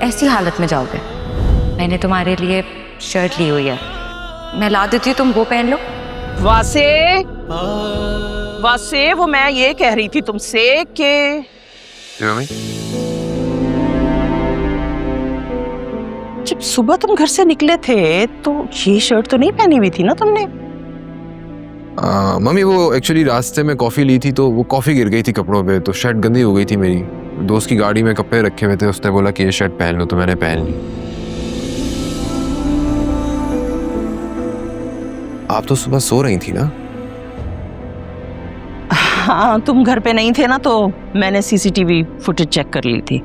ऐसी हालत में जाओगे? मैंने तुम्हारे लिए शर्ट ली हुई है, मैं ला देती हूँ, तुम वो पहन लो। वासे, वासे, वो मैं ये कह रही थी तुमसे कि जब सुबह तुम घर से निकले थे तो ये शर्ट तो नहीं पहनी हुई थी ना तुमने? मम्मी वो एक्चुअली रास्ते में कॉफ़ी ली थी तो वो कॉफ़ी गिर गई थी कपड़ों पे, तो शर्ट गंदी हो गई थी मेरी। दोस्त की गाड़ी में कपड़े रखे हुए थे, उसने बोला कि ये शर्ट पहन लो, तो मैंने पहन ली। आप तो सुबह सो रही थी ना? हाँ, तुम घर पे नहीं थे ना तो मैंने सीसीटीवी फुटेज चेक कर ली थी।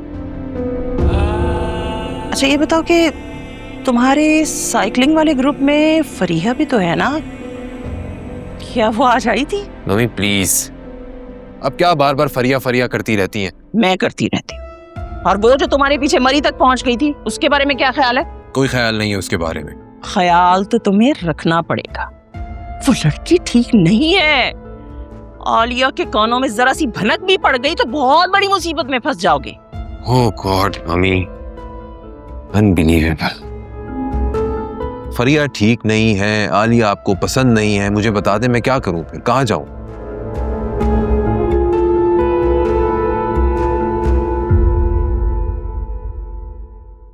अच्छा ये बताओ कि तुम्हारे साइकिलिंग वाले ग्रुप में फरीहा भी तो है ना? क्या वो आज आई थी? मम्मी प्लीज, अब क्या बार बार फरिया फरिया करती रहती हैं? मैं करती रहती हूँ। और वो जो तुम्हारे पीछे मरी तक पहुंच गई थी, उसके बारे में क्या ख्याल है? कोई ख्याल नहीं है उसके बारे में। ख्याल तो तुम्हें रखना पड़ेगा। वो लड़की ठीक नहीं है। आलिया के कानों में जरा सी भनक भी पड़ गई तो बहुत बड़ी मुसीबत में फंस जाओगे। ओह गॉड मम्मी, अनबिलीवेबल। फरिया ठीक नहीं है, आलिया आपको पसंद नहीं है, मुझे बता दे, मैं क्या करूं, फिर कहां जाऊं?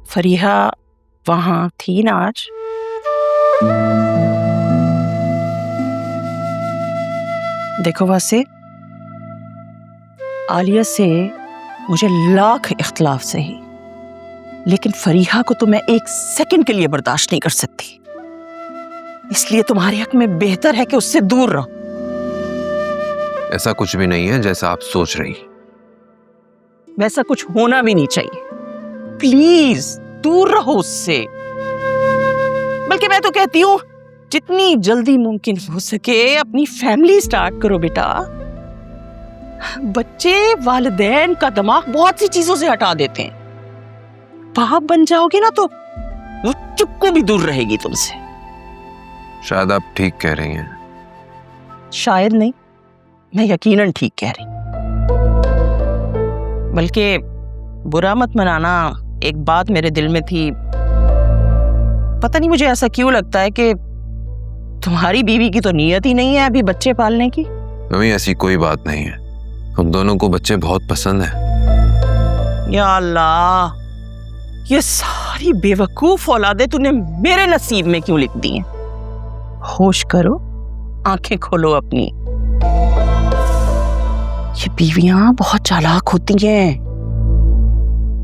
फरीहा वहां थी ना आज? देखो वासे, आलिया से मुझे लाख इख्तलाफ सही, लेकिन फरीहा को तो मैं एक सेकंड के लिए बर्दाश्त नहीं कर सकती। इसलिए तुम्हारे हक में बेहतर है कि उससे दूर रहो। ऐसा कुछ भी नहीं है जैसा आप सोच रही। वैसा कुछ होना भी नहीं चाहिए। प्लीज दूर रहो उससे। बल्कि मैं तो कहती हूँ जितनी जल्दी मुमकिन हो सके अपनी फैमिली स्टार्ट करो बेटा। बच्चे वालिदैन का दिमाग बहुत सी चीजों से हटा देते हैं। बाप बन जाओगे ना तो वो चुप्पू भी दूर रहेगी तुमसे। शायद आप ठीक कह रही हैं। शायद नहीं, मैं यकीनन ठीक कह रही। बल्कि बुरा मत मनाना, एक बात मेरे दिल में थी। पता नहीं मुझे ऐसा क्यों लगता है कि तुम्हारी बीवी की तो नीयत ही नहीं है अभी बच्चे पालने की। मम्मी ऐसी कोई बात नहीं है, हम दोनों को बच्चे बहुत पसंद हैं। या अल्लाह, ये सारी बेवकूफ औलादे तूने मेरे नसीब में क्यों लिख दी हैं? होश करो, आंखें खोलो अपनी। ये बीवियां बहुत चालाक होती हैं।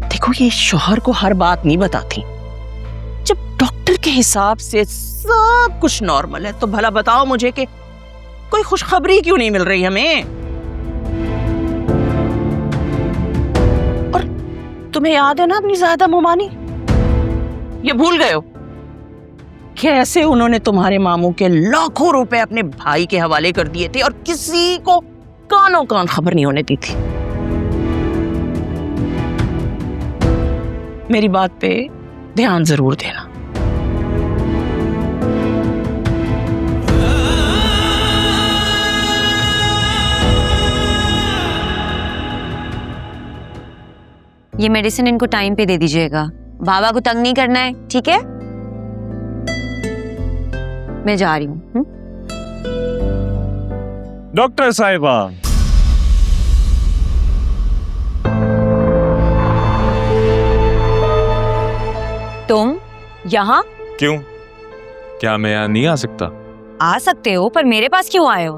देखो ये शौहर को हर बात नहीं बताती। जब डॉक्टर के हिसाब से सब कुछ नॉर्मल है तो भला बताओ मुझे कि कोई खुशखबरी क्यों नहीं मिल रही हमें? और तुम्हें याद है ना अपनी ज़ायदा मोमानी? ये भूल गए हो कैसे उन्होंने तुम्हारे मामू के लाखों रुपए अपने भाई के हवाले कर दिए थे और किसी को कानों कान खबर नहीं होने दी थी। मेरी बात पे ध्यान जरूर देना। ये मेडिसिन इनको टाइम पे दे दीजिएगा, बाबा को तंग नहीं करना है, ठीक है? मैं जा रही हूँ। डॉक्टर साहिबा, तुम यहाँ? क्यों? क्या मैं यहाँ नहीं आ सकता? आ सकते हो, पर मेरे पास क्यों आए हो?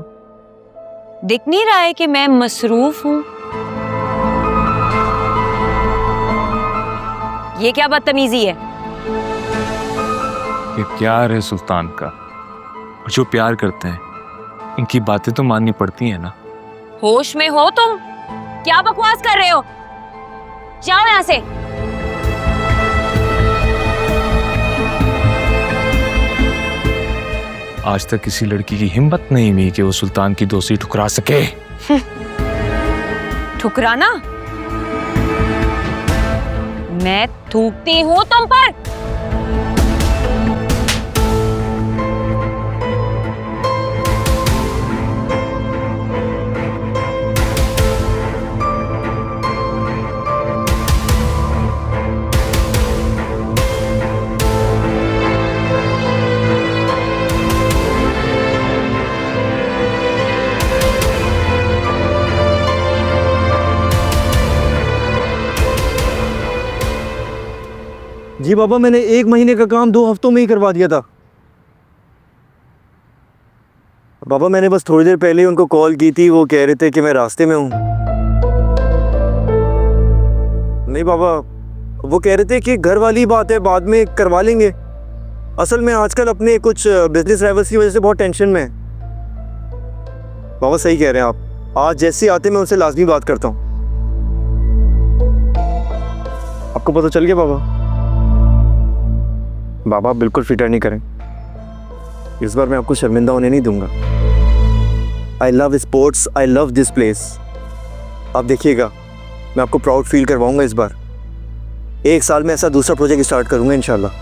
दिख नहीं रहा है कि मैं मसरूफ हूँ? ये क्या बदतमीजी है? ये प्यार है सुल्तान का, और जो प्यार करते हैं इनकी बातें तो माननी पड़ती हैं ना। होश में हो तुम? क्या बकवास कर रहे हो? जाओ यहाँ से। आज तक किसी लड़की की हिम्मत नहीं हुई कि वो सुल्तान की दोस्ती ठुकरा सके। ठुकराना? मैं थूकती हूँ तुम पर। जी बाबा, मैंने 1 महीने का काम 2 हफ्तों में ही करवा दिया था। बाबा मैंने बस थोड़ी देर पहले ही उनको कॉल की थी, वो कह रहे थे कि मैं रास्ते में हूँ। नहीं बाबा, वो कह रहे थे कि घर वाली बात है, बाद में करवा लेंगे। असल में आजकल अपने कुछ बिजनेस राइवल्स की वजह से बहुत टेंशन में है। बाबा सही कह रहे हैं आप, आज जैसे आते मैं उनसे लाजमी बात करता हूँ। आपको पता चल गया बाबा? बाबा बिल्कुल फिक्र नहीं करें, इस बार मैं आपको शर्मिंदा होने नहीं दूंगा। I love sports, I love this place. आप देखिएगा, मैं आपको प्राउड फील करवाऊंगा इस बार। 1 साल में ऐसा दूसरा प्रोजेक्ट स्टार्ट करूंगा इंशाल्लाह।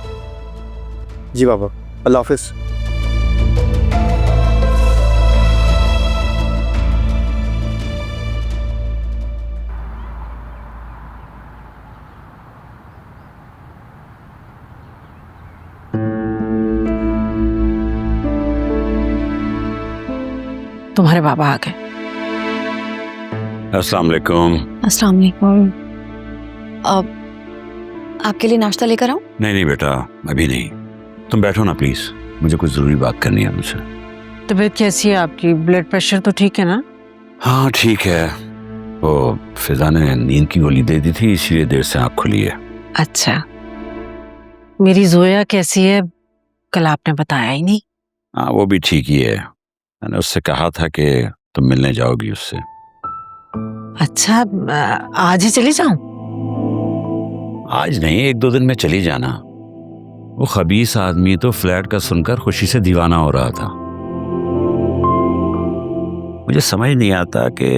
जी बाबा, अल्लाह हाफिज़। तुम्हारे बाबा आ गए। अस्सलाम वालेकुम। अस्सलाम वालेकुम। अब आपके लिए नाश्ता लेकर आऊं? नहीं बेटा, अभी नहीं। तुम बैठो ना प्लीज, मुझे कुछ जरूरी बात करनी है मुझसे। तबीयत कैसी है आपकी? ब्लड प्रेशर तो ठीक है ना? हाँ ठीक है, वो फिजा ने नींद की गोली दे दी थी, इसलिए देर से आँख खुली है। अच्छा, मेरी जोया कैसी है? कल आपने बताया ही नहीं। हाँ वो भी ठीक ही है, मैंने उससे कहा था कि तुम मिलने जाओगी उससे। अच्छा, आज ही चली जाऊं? आज नहीं, 1-2 दिन में चली जाना। वो खबीस आदमी तो फ्लैट का सुनकर खुशी से दीवाना हो रहा था। मुझे समझ नहीं आता कि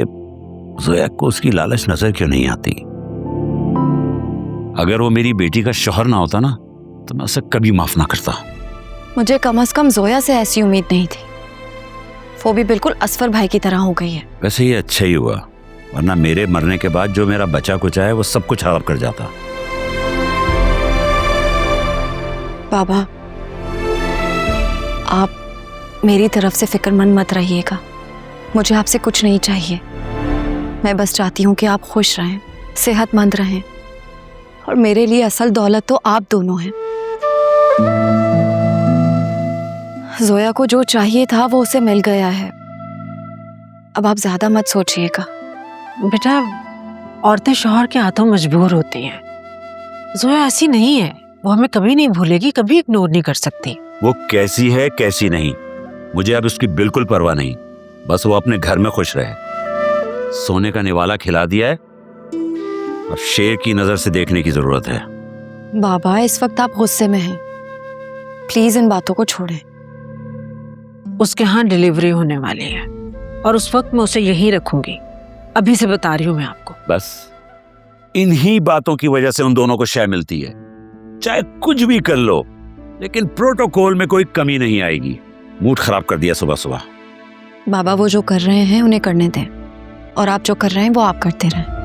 जोया को उसकी लालच नजर क्यों नहीं आती। अगर वो मेरी बेटी का शौहर ना होता ना, तो मैं उसे कभी माफ ना करता। मुझे कम से कम जोया से ऐसी उम्मीद नहीं थी। वो भी बिल्कुल असफर भाई की तरह हो गई है। वैसे ये अच्छा ही हुआ, वरना मेरे मरने के बाद जो मेरा बचा कुचा है वो सब कुछ खराब कर जाता। बाबा, आप मेरी तरफ से फिक्रमंद मत रहिएगा। मुझे आपसे कुछ नहीं चाहिए। मैं बस चाहती हूँ कि आप खुश रहें, सेहतमंद रहें, और मेरे लिए असल दौलत तो आप दोनों हैं। जोया को जो चाहिए था वो उसे मिल गया है। अब आप ज्यादा मत सोचिएगा। बेटा, औरतें शौहर के हाथों मजबूर होती हैं। जोया ऐसी नहीं है, वो हमें कभी नहीं भूलेगी, कभी इग्नोर नहीं कर सकती। वो कैसी है कैसी नहीं, मुझे अब उसकी बिल्कुल परवाह नहीं। बस वो अपने घर में खुश रहे। सोने का निवाला खिला दिया है, अब शेर की नजर से देखने की जरूरत है। बाबा, इस वक्त आप गुस्से में हैं। प्लीज इन बातों को छोड़ें। उसके यहाँ डिलीवरी होने वाली है और उस वक्त मैं उसे यहीं रखूंगी। अभी से बता रही हूँ मैं आपको। बस इन्हीं बातों की वजह से उन दोनों को शय मिलती है। चाहे कुछ भी कर लो, लेकिन प्रोटोकॉल में कोई कमी नहीं आएगी। मूड खराब कर दिया सुबह सुबह। बाबा, वो जो कर रहे हैं उन्हें करने दें, और आप जो कर रहे हैं वो आप करते रहें।